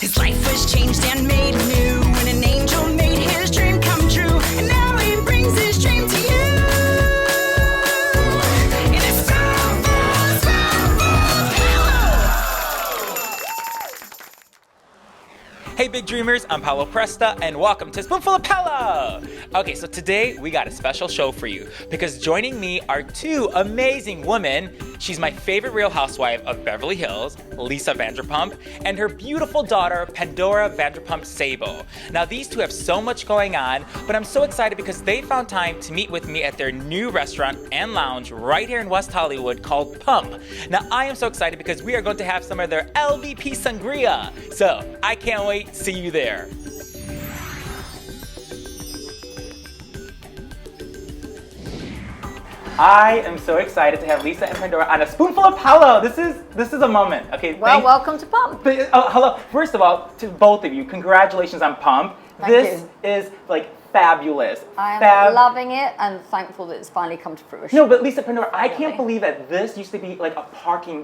His life was changed and made new when an angel made his dream come true. And now he brings his dream to you. And it's Hey big dreamers, I'm Paolo Presta and welcome to Spoonful of Paolo! Okay, so today we got a special show for you because joining me are two amazing women. She's my favorite Real Housewife of Beverly Hills, Lisa Vanderpump, and her beautiful daughter, Pandora Vanderpump Sable. Now these two have so much going on, but I'm so excited because they found time to meet with me at their new restaurant and lounge right here in West Hollywood called Pump. Now I am so excited because we are going to have some of their LVP sangria. So I can't wait to see you there. I am so excited to have Lisa and Pandora on a Spoonful of Paolo. This is a moment. Okay. Well, welcome to Pump. Hello. First of all, to both of you, congratulations on Pump. Thank you. Is like fabulous. I am loving it and thankful that it's finally come to fruition. No, but Lisa, Pandora, I can't believe that this used to be like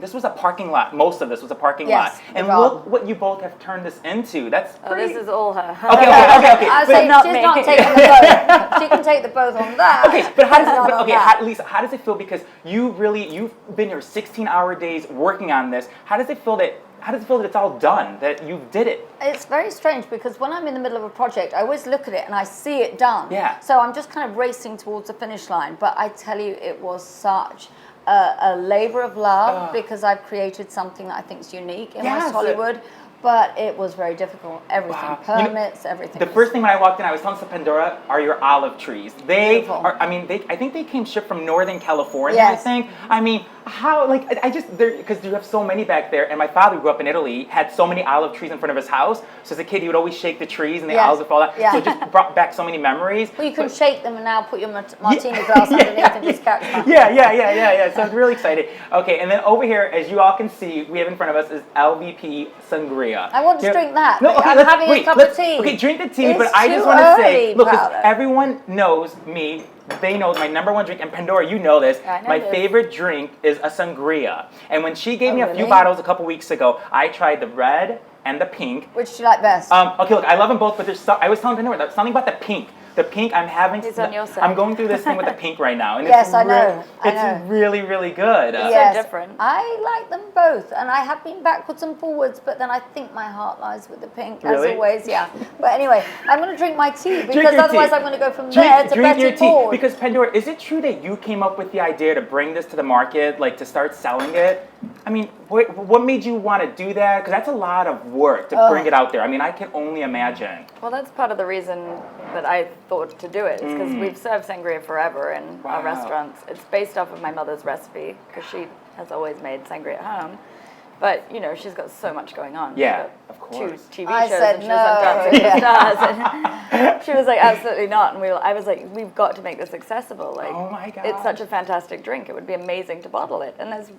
this was a parking lot. Most of this was a parking lot. And look what you both have turned this into. That's pretty... This is all her. Okay. I say she's not taking the boat. She can take the boat on that. Okay, but Lisa, how does it feel? Because you've been here 16-hour days working on this. How does it feel that it's all done, that you did it? It's very strange because when I'm in the middle of a project, I always look at it and I see it done. Yeah. So I'm just kind of racing towards the finish line. But I tell you, it was such a labor of love because I've created something that I think is unique in West Hollywood. But it was very difficult. Everything, permits, everything. The first thing when I walked in, I was telling Pandora, are your olive trees. They are, I think they came shipped from Northern California, I think. I mean, how, because you have so many back there, and my father grew up in Italy, had so many olive trees in front of his house. So as a kid, he would always shake the trees and the olives would fall out. So it just brought back so many memories. Well, you can shake them and now put your martini glass underneath and just catch them. Yeah. So I'm really excited. Okay, and then over here, as you all can see, we have in front of us is LVP Sangria. I want to drink that. No, okay, I'm having a cup of tea. Okay, drink the tea, It's but I just too want to early, say, look, 'cause Paolo. everyone knows me. They know my number one drink, and Pandora, you know this. I know my this. favorite drink is a sangria. And when she gave me a few really? bottles a couple weeks ago, I tried the red and the pink. Which do you like best? Okay, look, I love them both, but I was telling Pandora something about the pink. The pink, I'm having. He's on your side. I'm going through this thing with the pink right now, and Yes, it's I know. It's really, really good. Yes, so different. I like them both, and I have been backwards and forwards, but then I think my heart lies with the pink, Really? as always, yeah. But anyway, I'm going to drink my tea, because your otherwise tea. I'm going to go from there to Drink your Betty tea. Ford. Because Pandora, is it true that you came up with the idea to bring this to the market, like to start selling it? I mean, what made you want to do that? Because that's a lot of work to bring it out there. I mean, I can only imagine. Well, that's part of the reason that I thought to do it. It's because we've served sangria forever in our restaurants. It's based off of my mother's recipe because she has always made sangria at home. But, you know, she's got so much going on. Yeah, of course. 2 TV I shows said and she was on no. Dancing with the Stars. And she was like, absolutely not. And I was like, we've got to make this accessible. Like, oh my God. It's such a fantastic drink. It would be amazing to bottle it. And there's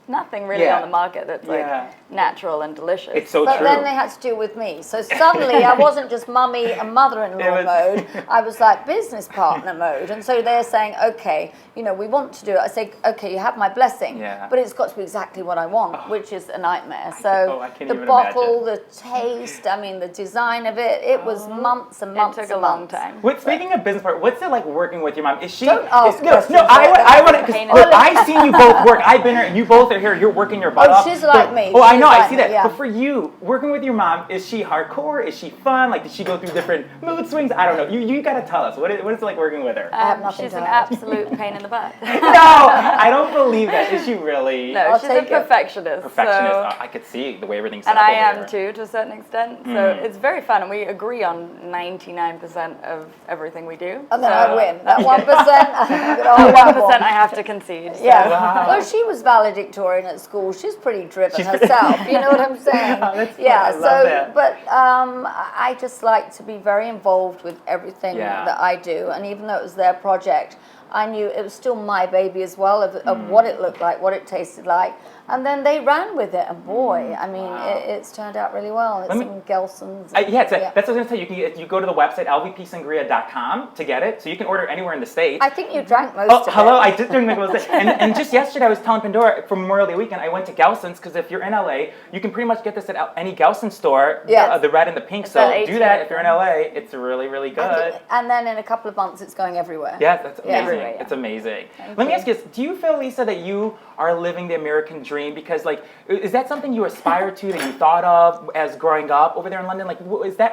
nothing really on the market that's like natural and delicious. It's so But true. then they had to deal with me. So suddenly I wasn't just mummy and mother-in-law mode. I was like business partner mode. And so they're saying, okay, you know, we want to do it. I say, okay, you have my blessing. But it's got to be exactly what I want, which is a nightmare. So the bottle, the taste, I mean, the design of it, it was months and months. It took a long time. Speaking of business partner, what's it like working with your mom? Is she? Don't ask questions No, I want to. pain in Look, the I've seen you both work. I've been here. You both are here. You're working your butt off. She's like me. Oh, I know. She's I like see me, that. yeah. But for you, working with your mom, is she hardcore? Is she fun? Like, did she go through different mood swings? I don't know. You got to tell us. What is it like working with her? have nothing She's to an add. absolute pain in the butt. No, I don't believe that. Is she really? No, I'll she's a take it. perfectionist. Perfectionist. So, I could see the way everything's set and up I over am there. too, to a certain extent. So it's very fun, and we agree on 99% of everything we do. And then I win. That 1%. The 1% I have to concede. So. Yeah. Wow. Well, she was valedictorian at school. She's pretty driven herself. You know what I'm saying? That's Yeah. fun. I love that. But I just like to be very involved with everything Yeah. that I do. And even though it was their project, I knew it was still my baby as well, of what it looked like, what it tasted like. And then they ran with it, and boy, I mean, it's turned out really well. It's some Gelson's. That's what I was going to say. You go to the website, lvpsangria.com to get it, so you can order anywhere in the States. I think you drank most of it. Hello, I did drink most of it. And just yesterday, I was telling Pandora, for Memorial Day weekend, I went to Gelson's, because if you're in LA, you can pretty much get this at any Gelson store, the red and the pink, so do that if you're in LA. It's really, really good. And then in a couple of months, it's going everywhere. Yeah, that's amazing. It's amazing. Let me ask you this. Do you feel, Lisa, that you are living the American dream? Because, like, is that something you aspire to, that you thought of as growing up over there in London? Like,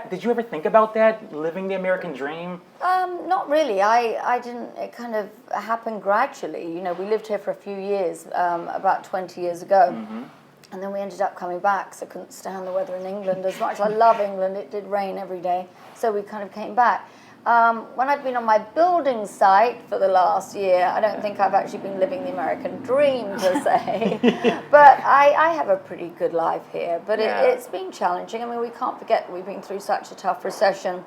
did you ever think about that, living the American dream? Not really. I didn't. It kind of happened gradually. You know, we lived here for a few years, about 20 years ago. And then we ended up coming back, so I couldn't stand the weather in England as much. I love England. It did rain every day. So we kind of came back. When I've been on my building site for the last year, I don't think I've actually been living the American dream, per se. But I have a pretty good life here. But it's been challenging. I mean, we can't forget we've been through such a tough recession.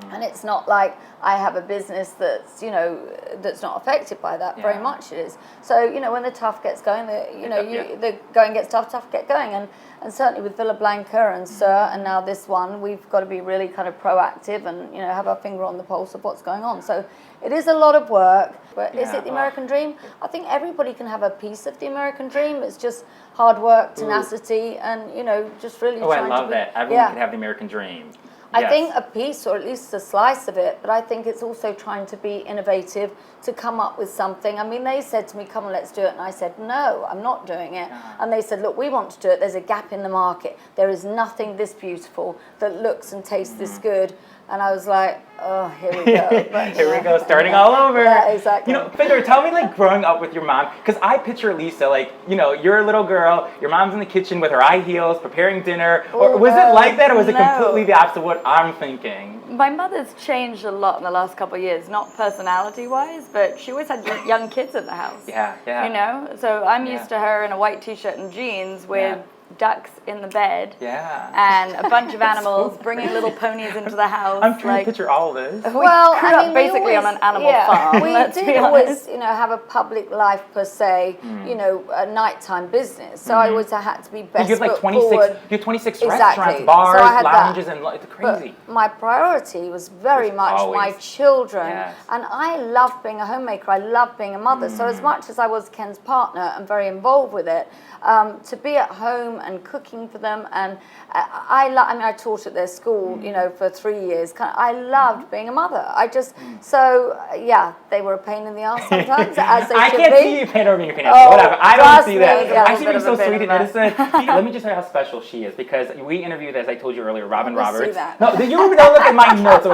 And it's not like I have a business that's, you know, that's not affected by that. Very much it is. So, you know, when the tough gets going, the going gets tough get going. And certainly with Villa Blanca and Sir and now this one, we've got to be really kind of proactive and, you know, have our finger on the pulse of what's going on. So it is a lot of work, but is it the American dream? I think everybody can have a piece of the American dream. It's just hard work, tenacity, and, you know, just really trying to I love that. Everyone can have the American dream. I think a piece, or at least a slice of it, but I think it's also trying to be innovative, to come up with something. I mean, they said to me, come on, let's do it. And I said, no, I'm not doing it. And they said, look, we want to do it. There's a gap in the market. There is nothing this beautiful that looks and tastes this good. And I was like, oh, here we go. But, here we go, starting all over. Yeah, exactly. You know, Pandora, tell me, like, growing up with your mom, because I picture Lisa, like, you know, you're a little girl, your mom's in the kitchen with her high heels, preparing dinner. Or was it like that, or was it completely the opposite of what I'm thinking? My mother's changed a lot in the last couple of years, not personality-wise, but she always had young kids in the house. Yeah. You know, so I'm used to her in a white t-shirt and jeans with ducks in the bed. And a bunch of animals, bringing little ponies into the house. I'm trying to picture all of this. Well, grew up basically on an animal farm. We did always, you know, have a public life per se, you know, a nighttime business. So I always had to be best you have like 26, forward. you have 26 restaurants, bars, so lounges, and it's crazy. But my priority was very much my children. And I love being a homemaker. I love being a mother. So as much as I was Ken's partner and very involved with it, to be at home and cooking for them, and I mean, I taught at their school, you know, for 3 years. I loved being a mother. I just, they were a pain in the ass sometimes, as they I should can't be. see you pain over being a pain in the ass. Whatever. I don't see that. Yeah, I see you so sweet and innocent. Let me just tell you how special she is, because we interviewed, as I told you earlier, Robin Roberts. No, you don't look at my notes.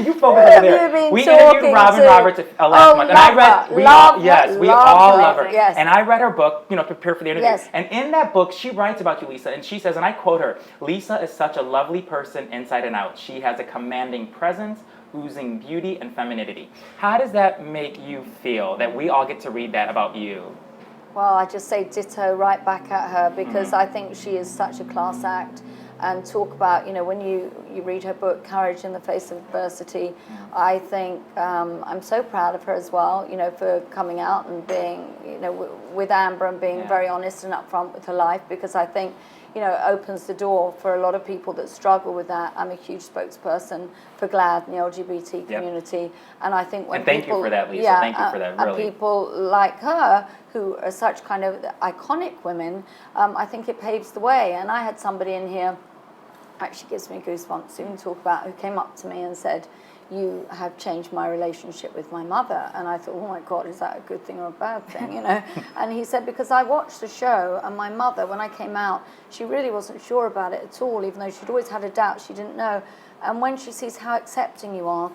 You focus over there. We interviewed Robin Roberts last month, and I read. We all love her. Yes. And I read her book, you know, to prepare for the interview. Yes. And in that book, she writes about you, Lisa, and she says, and I quote her, "Lisa is such a lovely person inside and out. She has a commanding presence, oozing beauty and femininity." How does that make you feel, that we all get to read that about you? Well, I just say ditto right back at her, because I think she is such a class act. And talk about, you know, when you read her book, Courage in the Face of Adversity, I think I'm so proud of her as well, you know, for coming out and being, you know, with Amber and being very honest and upfront with her life, because I think, you know, it opens the door for a lot of people that struggle with that. I'm a huge spokesperson for GLAAD and the LGBT community, and I think when and thank people, you for that, Lisa. Thank you for that. Really, and people like her who are such kind of iconic women, I think it paves the way. And I had somebody in here, actually gives me goosebumps to even talk about, who came up to me and said, "You have changed my relationship with my mother." And I thought, oh my God, is that a good thing or a bad thing, you know? And he said, because I watched the show, and my mother, when I came out, she really wasn't sure about it at all, even though she'd always had a doubt, she didn't know. And when she sees how accepting you are,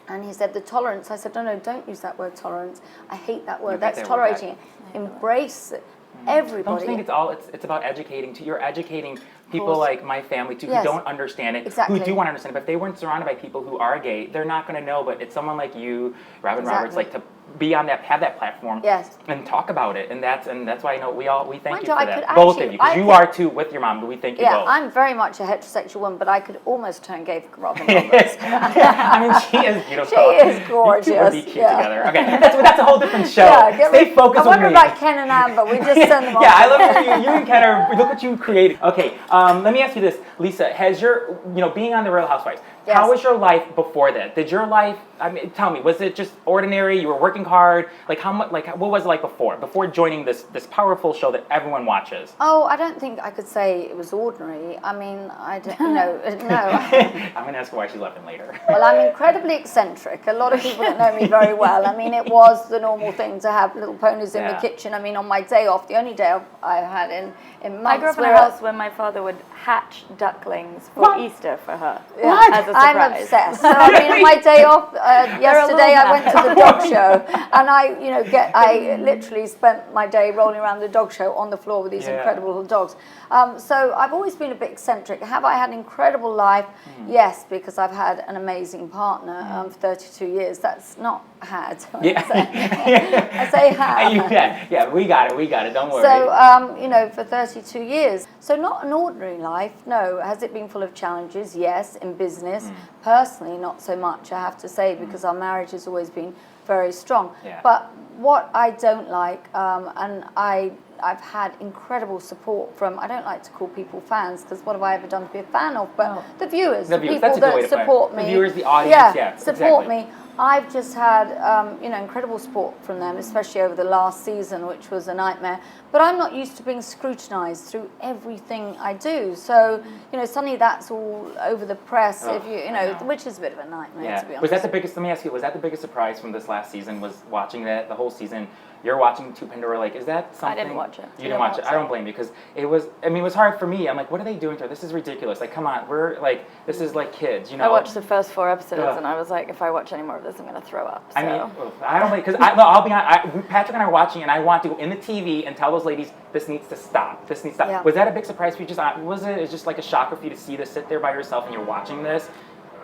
and he said, the tolerance, I said, no, don't use that word tolerance. I hate that word. That's tolerating it. Embrace it. Everybody. Don't think it's about educating. You're educating people like my family too, who don't understand it, who do want to understand it. But if they weren't surrounded by people who are gay, they're not going to know. But it's someone like you, Robin Roberts, like to be on that, have that platform, Yes. and talk about it, and that's why I know we thank you for I that, could both actually- of you, because I you could- are too with your mom, but we thank you Yeah, both. I'm very much a heterosexual woman, but I could almost turn gay for Robin Roberts. I mean, she is beautiful. She is gorgeous. You two would be cute Yeah. together. Okay, that's a whole different show. Yeah, Stay focused I with wonder me. about Ken and Amber. We just send them off. Yeah, I love it. You and Ken are, look what you created. Okay, let me ask you this, Lisa. Has your, being on the Real Housewives, Yes. how was your life before that? Did your life, I mean, tell me, was it just ordinary? You were working hard? Like how much? Like what was it like before joining this powerful show that everyone watches? Oh, I don't think I could say it was ordinary. I mean, I don't, no. I'm gonna ask her why she's laughing later. Well, I'm incredibly eccentric. A lot of people don't know me very well. I mean, it was the normal thing to have little ponies in the kitchen. I mean, on my day off, the only day off I had in months. I grew up in a house where my father would hatch ducklings for Easter for her. What? As a I'm surprise. obsessed. So I mean, on my day off yesterday, I went to the dog show, and I literally spent my day rolling around the dog show on the floor with these incredible little dogs. So I've always been a bit eccentric. Have I had an incredible life? Yes, because I've had an amazing partner for 32 years. That's not had. I say had. Yeah, we got it. Don't worry. So, for 32 years. So not an ordinary life, no. Has it been full of challenges? Yes, in business. Personally, not so much, I have to say, because our marriage has always been very strong. Yeah. But what I don't like, and I've had incredible support from, I don't like to call people fans, because what have I ever done to be a fan of, but the viewers, the people That's a good way that to put it. support me. The viewers, the audience, support exactly. me. I've just had, incredible support from them, especially over the last season, which was a nightmare. But I'm not used to being scrutinised through everything I do. So, suddenly that's all over the press, which is a bit of a nightmare, to be honest. Was that the biggest, let me ask you, was that the biggest surprise from this last season, was watching that, the whole season? You're watching Pandora, like, is that something? I didn't watch it. You didn't watch it? I don't blame you, because it was hard for me. I'm like, what are they doing to her? This is ridiculous. Like, come on, this is like kids, I watched the first 4 episodes, and I was like, if I watch any more of this, I'm going to throw up. So. I mean, I don't like, because I'll be honest, Patrick and I are watching, and I want to go in the TV and tell those ladies, this needs to stop. This needs to stop. Yeah. Was that a big surprise for you? It's just like a shocker for you to see this, sit there by yourself and you're watching this?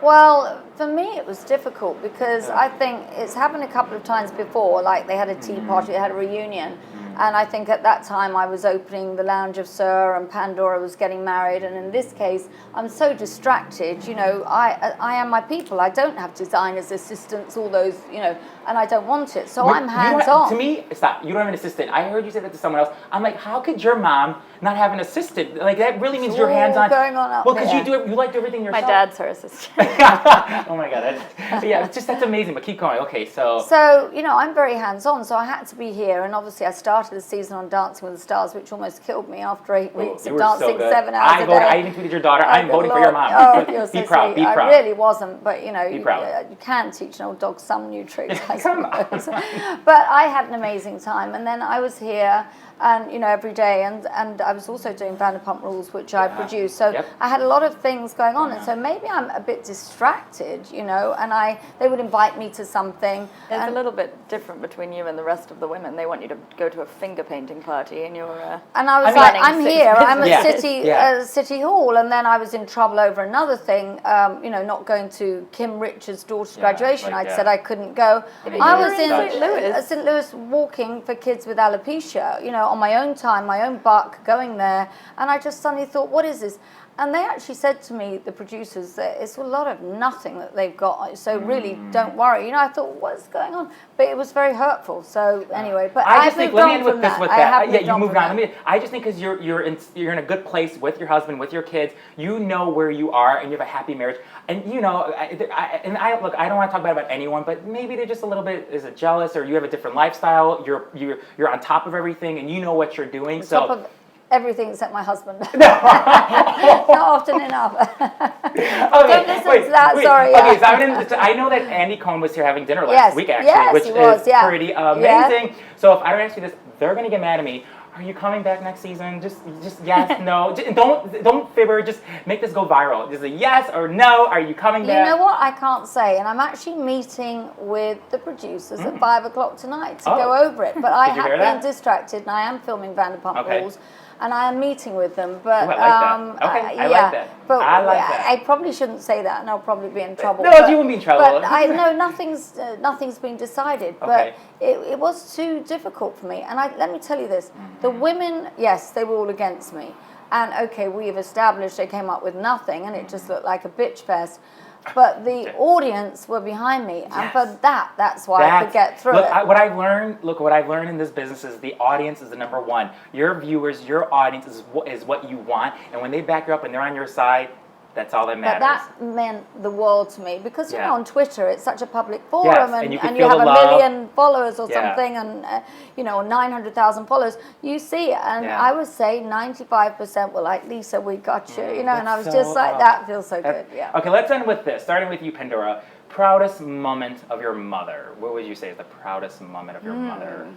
Well, for me it was difficult because I think it's happened a couple of times before, like they had a tea party, they had a reunion, and I think at that time I was opening the Lounge of Sir and Pandora was getting married, and in this case I'm so distracted, I am my people. I don't have designers, assistants, all those, and I don't want it, so I'm hands-on. To me, stop, you don't have an assistant. I heard you say that to someone else. I'm like, how could your mom not have an assistant? Like, that really means you're hands-on. Going on up well, because here. you like to do everything yourself. My dad's her assistant. Oh my God, that's amazing, but keep going. Okay, so, I'm very hands-on, so I had to be here, and obviously I started the season on Dancing with the Stars, which almost killed me after 8 weeks of dancing 7 hours a day. I even tweeted your daughter, I'm voting for your mom. Oh, you're so be proud, sweet. be proud. I really wasn't, but you proud. can teach an old dog some new tricks, I Come on. suppose. But I had an amazing time, and then I was here, and every day, and I was also doing Vanderpump Rules, which I produced. So I had a lot of things going on, and so maybe I'm a bit distracted, and they would invite me to something. There's a little bit different between you and the rest of the women. They want you to go to a finger painting party, and you're. And I was I'm here. I'm at City Hall, and then I was in trouble over another thing. Not going to Kim Richards' daughter's graduation. I'd said I couldn't go. I was in St. Louis walking for kids with alopecia. On my own time, my own buck, going there, and I just suddenly thought, what is this? And they actually said to me, the producers, that it's a lot of nothing that they've got, so really don't worry. I thought, what's going on? But it was very hurtful. So anyway, but I just think, let me end with this. You moved on. I just think because you're in a good place with your husband, with your kids. You know where you are, and you have a happy marriage. And I don't want to talk bad about anyone, but maybe they're just a little bit jealous, or you have a different lifestyle. You're on top of everything, and you know what you're doing. Top of everything except my husband. Not often enough. Don't listen to that. Sorry. Okay, so I know that Andy Cohen was here having dinner last week, actually, which is pretty amazing. Yeah. So if I don't ask you this, they're going to get mad at me. Are you coming back next season? Just yes, no. Don't fibber. Just make this go viral. Just a yes or no. Are you coming back? You know what? I can't say, and I'm actually meeting with the producers at 5 o'clock tonight to go over it. But I have been distracted, and I am filming Vanderpump Rules. and I am meeting with them. But Ooh, I like that. Okay, I like that. But I like that. I probably shouldn't say that, and I'll probably be in trouble. No, you won't be in trouble. But I know nothing's been decided. Okay. But it was too difficult for me. And let me tell you this: the women, yes, they were all against me. And okay, we've established they came up with nothing, and it just looked like a bitch fest. But the audience were behind me, and for that's why I could get through it. What I've learned in this business is the audience is the number one. Your viewers, your audience is what you want, and when they back you up and they're on your side, that's all that matters. But that meant the world to me because, you know, on Twitter, it's such a public forum, Yes, and you you have a million followers or something, and, you know, 900,000 followers. You see it, and I would say 95% were like, Lisa, we got you, you know, and I was just like, that feels so good, Okay, let's end with this, starting with you, Pandora. Proudest moment of your mother. What would you say is the proudest moment of your mother?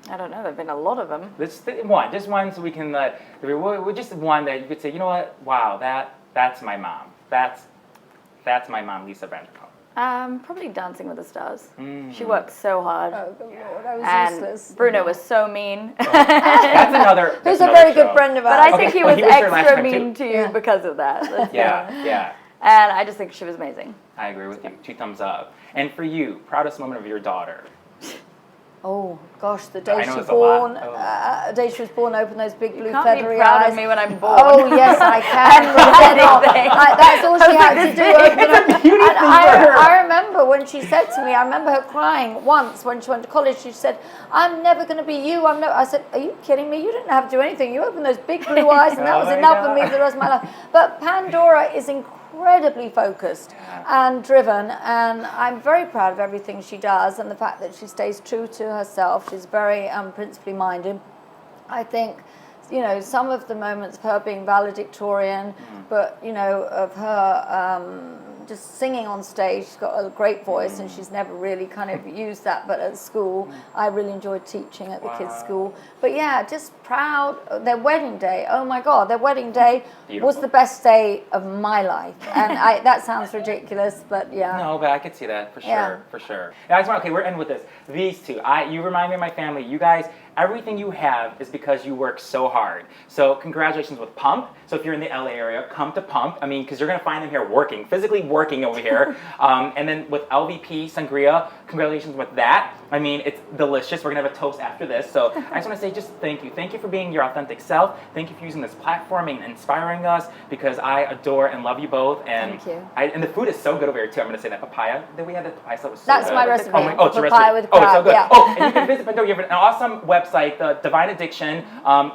I don't know. There've been a lot of them. Just one, so we can. Just one that you could say, you know what? Wow, that's my mom. That's my mom, Lisa Vanderpump. Probably Dancing with the Stars. She worked so hard. Oh, good Lord, I was and useless. Bruno was so mean. That's another. Who's a very good friend of ours. But I think he was there last extra time, mean to you because of that. Yeah. And I just think she was amazing. I agree with you. 2 thumbs up. And for you, proudest moment of your daughter. Oh gosh, the day I know she was it's a lot. born, the day she was born, open those big blue You can't feathery be proud eyes. of me when I'm born. Oh yes, I can. That's all she had to do. I remember when she said to me, I remember her crying once when she went to college. She said, "I'm never going to be you." I said, "Are you kidding me? You didn't have to do anything. You opened those big blue eyes, and that was enough for me for the rest of my life." But Pandora is incredibly focused and driven, and I'm very proud of everything she does and the fact that she stays true to herself. She's very principally minded. I think, you know, some of the moments of her being valedictorian, but, you know, of her just singing on stage. She's got a great voice, and she's never really kind of used that. But at school, I really enjoyed teaching at the kids' school. But yeah, just proud. Their wedding day, oh my God, their wedding day was the best day of my life. And that sounds ridiculous, but yeah. No, but I could see that for sure, Yeah. for sure. Guys, okay, we're ending with this. These two, you remind me of my family. You guys, everything you have is because you work so hard. So congratulations with Pump. So if you're in the LA area, come to Pump. I mean, because you're going to find them here working, physically working over here. And then with LVP Sangria, congratulations with that. I mean, it's delicious. We're going to have a toast after this. So I just want to say just thank you. Thank you for being your authentic self. Thank you for using this platform and inspiring us, because I adore and love you both. And Thank you. And the food is so good over here too. I'm going to say that papaya that we had, the papaya stuff was so That's good. my recipe. It's a Papaya recipe. with Oh, it's so crab, good. yeah. Oh, and you can visit Pandora. You have an awesome website, the Divine Addiction.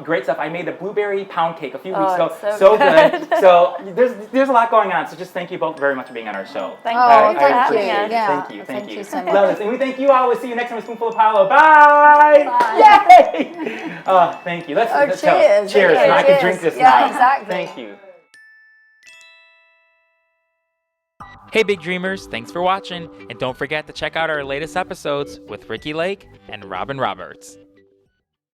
Great stuff. I made the blueberry pound cake a few weeks ago. It's So good. So there's a lot going on. So just thank you both very much for being on our show. Thank Oh, you. thank you. appreciate it. Yeah. Thank you. Thank you so Love much. this. And we thank you all. We'll see you next time with Spoonful of Paolo. Bye. Yay. Oh, thank you. Let's Cheers. toast. Cheers. Yeah, And I can cheers. drink this Yeah, now. exactly. Thank you. Hey, Big Dreamers. Thanks for watching. And don't forget to check out our latest episodes with Ricky Lake and Robin Roberts.